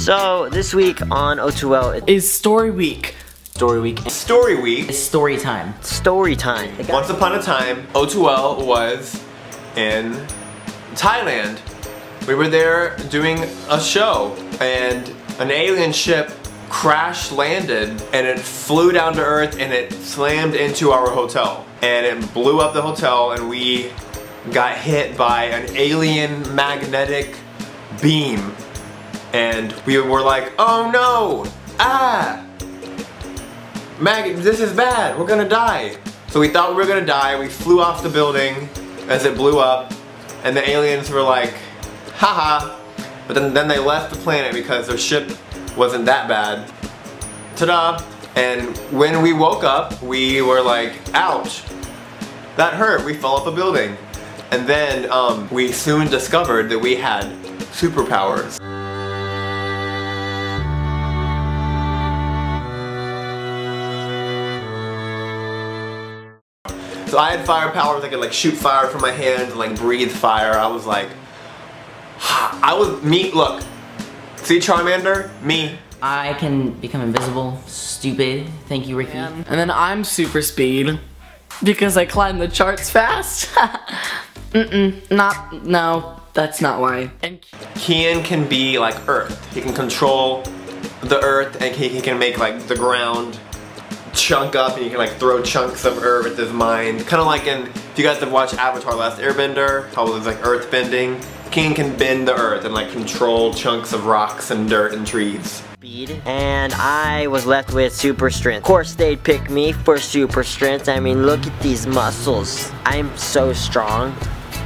So this week on O2L is Story Week. Story Week. Story Week. It's story time. Story time. Once upon a time, O2L was in Thailand. We were there doing a show and an alien ship crash landed and it flew down to Earth and it slammed into our hotel. And it blew up the hotel and we got hit by an alien magnetic beam. And we were like, oh no! Ah! This is bad, we're gonna die. So we thought we were gonna die, we flew off the building as it blew up, and the aliens were like, haha. But then they left the planet because their ship wasn't that bad. Ta-da! And when we woke up, we were like, ouch, that hurt, we fell off a building. And then we soon discovered that we had superpowers. So I had fire powers, I could like shoot fire from my hands and like breathe fire. I was like, look, see Charmander? Me. I can become invisible, stupid, thank you Ricky. And then I'm super speed, because I climb the charts fast. No, that's not why. And Kian can be like Earth. He can control the Earth and he can make like the ground chunk up and you can like throw chunks of Earth with his mind. Kind of like if you guys have watched Avatar Last Airbender, how there's like earth bending. Kian can bend the earth and like control chunks of rocks and dirt and trees. And I was left with super strength. Of course they'd pick me for super strength. I mean, look at these muscles. I'm so strong,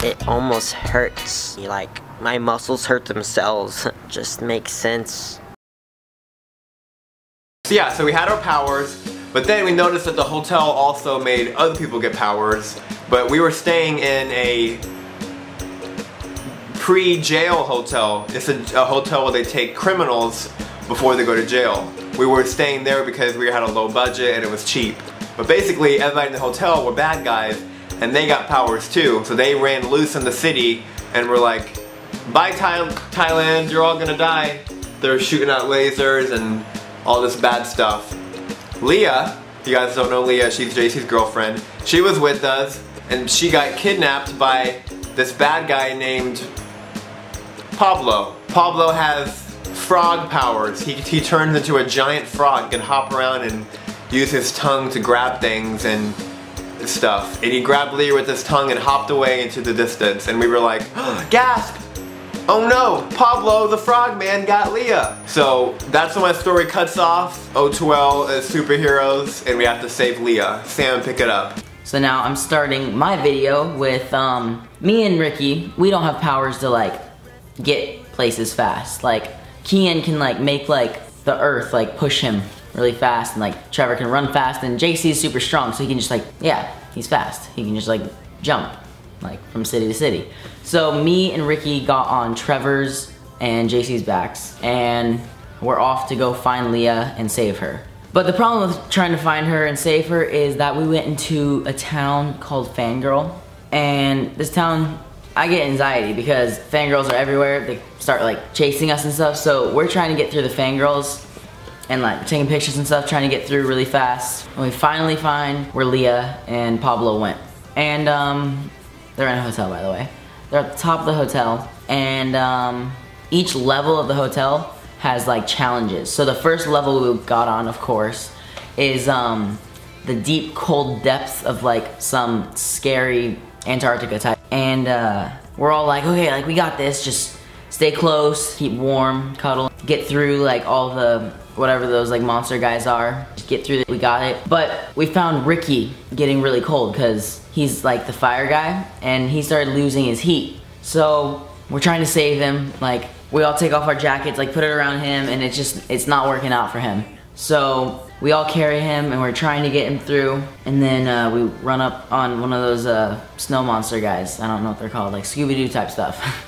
it almost hurts. Like, my muscles hurt themselves. Just makes sense. So yeah, so we had our powers. But then we noticed that the hotel also made other people get powers, but we were staying in a pre-jail hotel. It's a hotel where they take criminals before they go to jail. We were staying there because we had a low budget and it was cheap. But basically everybody in the hotel were bad guys and they got powers too. So they ran loose in the city and were like, bye Thailand, you're all gonna die. They're shooting out lasers and all this bad stuff. Leah, if you guys don't know Leah, she's JC's girlfriend. She was with us and she got kidnapped by this bad guy named Pablo. Pablo has frog powers. He turns into a giant frog, can hop around and use his tongue to grab things and stuff. And he grabbed Leah with his tongue and hopped away into the distance. And we were like, gasp! Oh no, Pablo the Frogman got Leah. So that's when my story cuts off. O2L is superheroes and we have to save Leah. Sam, pick it up. So now I'm starting my video with me and Ricky. We don't have powers to like get places fast. Like Kian can like make like the earth like push him really fast, and like Trevor can run fast, and JC is super strong, so he can just like, yeah, he's fast. He can just like jump like from city to city. So me and Ricky got on Trevor's and JC's backs and we're off to go find Leah and save her. But the problem with trying to find her and save her is that we went into a town called Fangirl, and this town, I get anxiety because fangirls are everywhere. They start like chasing us and stuff, so we're trying to get through the fangirls and like taking pictures and stuff, trying to get through really fast. And we finally find where Leah and Pablo went. And they're in a hotel, by the way. They're at the top of the hotel, and each level of the hotel has like challenges. So the first level we got on, of course, is the deep cold depths of like some scary Antarctica type. And we're all like, okay, like we got this, just stay close, keep warm, cuddle, get through like all the, whatever those like monster guys are, just get through it, we got it. But we found Ricky getting really cold because he's like the fire guy and he started losing his heat. So we're trying to save him, like we all take off our jackets, like put it around him, and it's not working out for him. So we all carry him and we're trying to get him through, and then we run up on one of those snow monster guys. I don't know what they're called, like Scooby-Doo type stuff.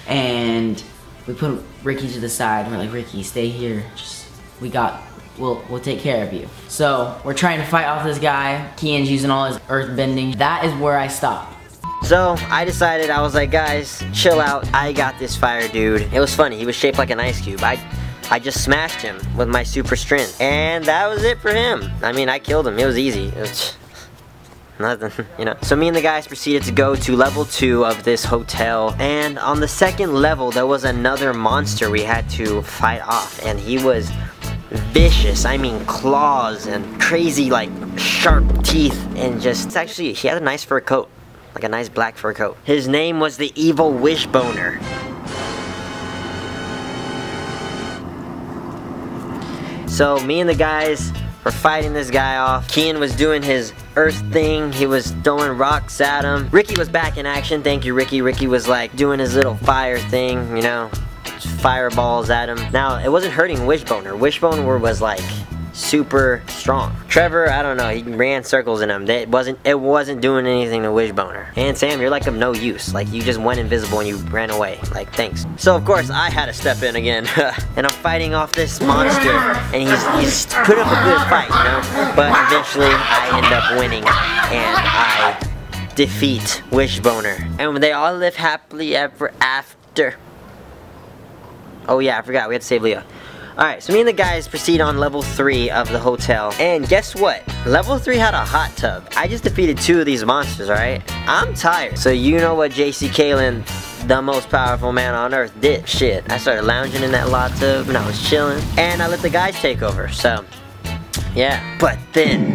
And we put Ricky to the side and we're like, Ricky, stay here, just, we'll take care of you. So we're trying to fight off this guy. Kian's using all his earth bending. That is where I stop. So I decided, I was like, guys, chill out. I got this fire dude. It was funny, he was shaped like an ice cube. I I just smashed him with my super strength. And that was it for him. I mean, I killed him. It was easy. It was nothing, you know. So me and the guys proceeded to go to level 2 of this hotel. And on the second level, there was another monster we had to fight off. And he was vicious. I mean, claws and crazy, like, sharp teeth. And just, actually, he had a nice fur coat. Like a nice black fur coat. His name was the Evil Wishboner. So me and the guys were fighting this guy off. Kian was doing his earth thing. He was throwing rocks at him. Ricky was back in action. Thank you, Ricky. Ricky was like doing his little fire thing, you know, fireballs at him. Now, it wasn't hurting Wishboner. Wishboner was like super strong. Trevor, I don't know, he ran circles in him. It wasn't doing anything to Wishboner. And Sam, you're like of no use. Like, you just went invisible and you ran away. Like, thanks. So of course I had to step in again. And I'm fighting off this monster, and he's put up a good fight, you know? But eventually I end up winning, and I defeat Wishboner. And they all live happily ever after. Oh yeah, I forgot, we had to save Leah. Alright, so me and the guys proceed on level 3 of the hotel. And guess what? Level 3 had a hot tub. I just defeated 2 of these monsters, alright? I'm tired. So you know what JC Kalen, the most powerful man on earth, did. Shit, I started lounging in that hot tub and I was chilling. And I let the guys take over, so yeah. But then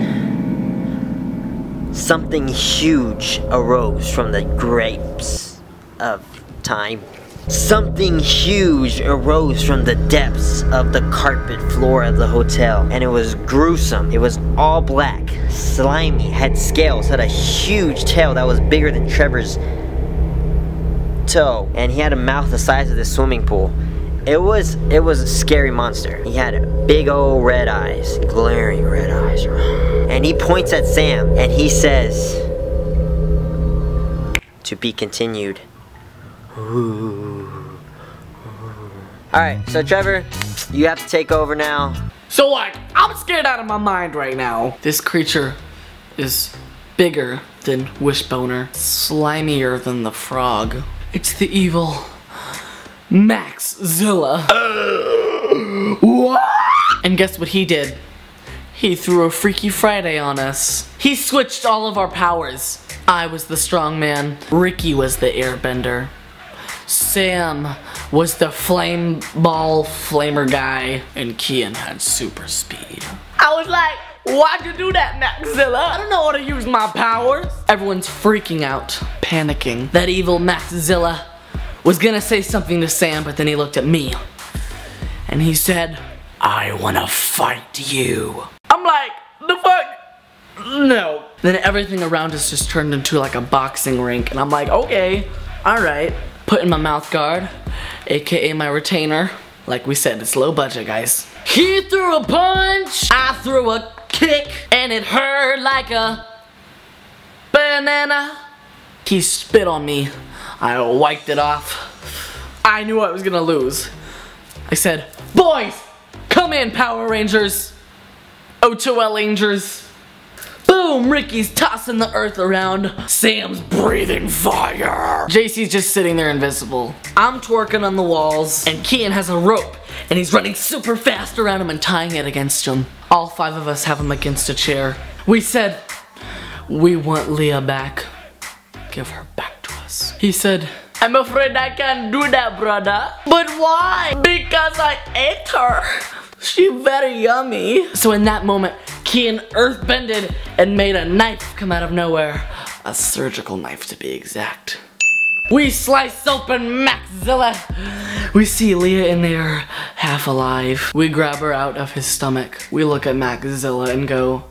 something huge arose from the grapes of time. Something huge arose from the depths of the carpet floor of the hotel, and it was gruesome. It was all black, slimy, had scales, had a huge tail that was bigger than Trevor's toe, and he had a mouth the size of this swimming pool. It was a scary monster. He had big old red eyes, glaring red eyes, and he points at Sam and he says, "To be continued." Alright, so Trevor, you have to take over now. So like, I'm scared out of my mind right now. This creature is bigger than Wishboner, slimier than the frog. It's the evil Maxzilla. What? And guess what he did? He threw a Freaky Friday on us. He switched all of our powers. I was the strong man. Ricky was the airbender. Sam was the flame ball flamer guy, and Kian had super speed. I was like, why'd you do that, Maxzilla? I don't know how to use my powers. Everyone's freaking out, panicking. That evil Maxzilla was gonna say something to Sam, but then he looked at me and he said, "I wanna fight you." I'm like, the fuck? No. Then everything around us just turned into like a boxing rink, and I'm like, okay, alright. Put in my mouth guard, aka my retainer. Like we said, it's low budget, guys. He threw a punch, I threw a kick, and it hurt like a banana. He spit on me. I wiped it off. I knew I was gonna lose. I said, "Boys, come in, Power Rangers, O2L Rangers." Boom, Ricky's tossing the earth around. Sam's breathing fire. JC's just sitting there invisible. I'm twerking on the walls, and Kian has a rope, and he's running super fast around him and tying it against him. All 5 of us have him against a chair. We said, "We want Leah back. Give her back to us." He said, "I'm afraid I can't do that, brother." "But why?" "Because I ate her. She's very yummy." So in that moment, Kian earthbended and made a knife come out of nowhere. A surgical knife, to be exact. We slice open Maxzilla. We see Leah in there, half alive. We grab her out of his stomach. We look at Maxzilla and go,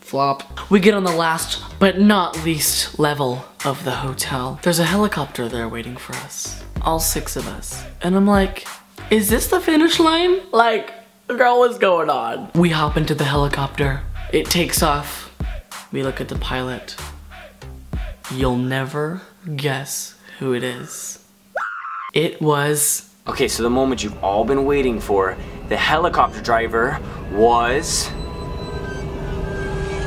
flop. We get on the last but not least level of the hotel. There's a helicopter there waiting for us. All 6 of us. And I'm like, is this the finish line? Like, girl, what's going on? We hop into the helicopter. It takes off. We look at the pilot. You'll never guess who it is. It was... Okay, so the moment you've all been waiting for, the helicopter driver was...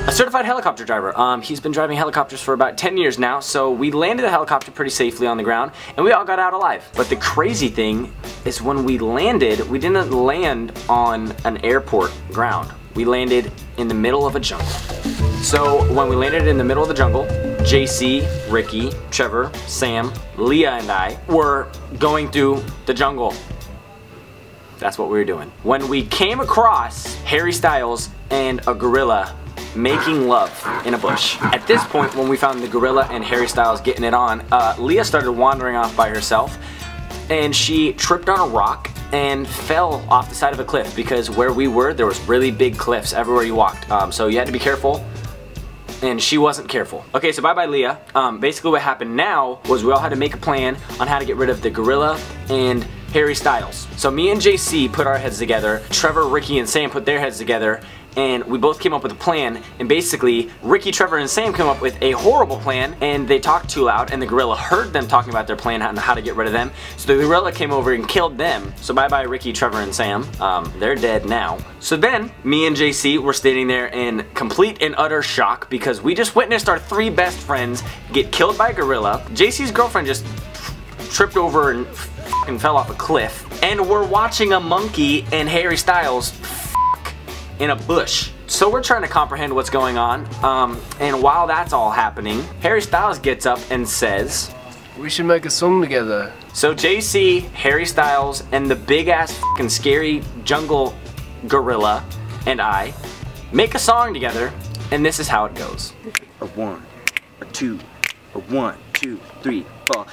a certified helicopter driver. He's been driving helicopters for about 10 years now, so we landed the helicopter pretty safely on the ground, and we all got out alive. But the crazy thing is when we landed, we didn't land on an airport ground. We landed in the middle of a jungle. So when we landed in the middle of the jungle, JC, Ricky, Trevor, Sam, Leah, and I were going through the jungle. That's what we were doing. When we came across Harry Styles and a gorilla making love in a bush. At this point, when we found the gorilla and Harry Styles getting it on, Leah started wandering off by herself, and she tripped on a rock and fell off the side of a cliff, because where we were, there was really big cliffs everywhere you walked. So you had to be careful, and she wasn't careful. Okay, so bye-bye Leah. Basically what happened now was we all had to make a plan on how to get rid of the gorilla and Harry Styles. So me and JC put our heads together, Trevor, Ricky, and Sam put their heads together, and we both came up with a plan, and basically Ricky, Trevor, and Sam came up with a horrible plan, and they talked too loud, and the gorilla heard them talking about their plan on how to get rid of them, so the gorilla came over and killed them. So bye-bye Ricky, Trevor, and Sam. They're dead now. So then, me and JC were standing there in complete and utter shock because we just witnessed our 3 best friends get killed by a gorilla. JC's girlfriend just tripped over and fell off a cliff, and we're watching a monkey and Harry Styles in a bush. So we're trying to comprehend what's going on, and while that's all happening, Harry Styles gets up and says, "We should make a song together." So JC, Harry Styles, and the big ass fucking scary jungle gorilla and I make a song together, and this is how it goes. A 1, a 2, a 1, 2, 3, 4.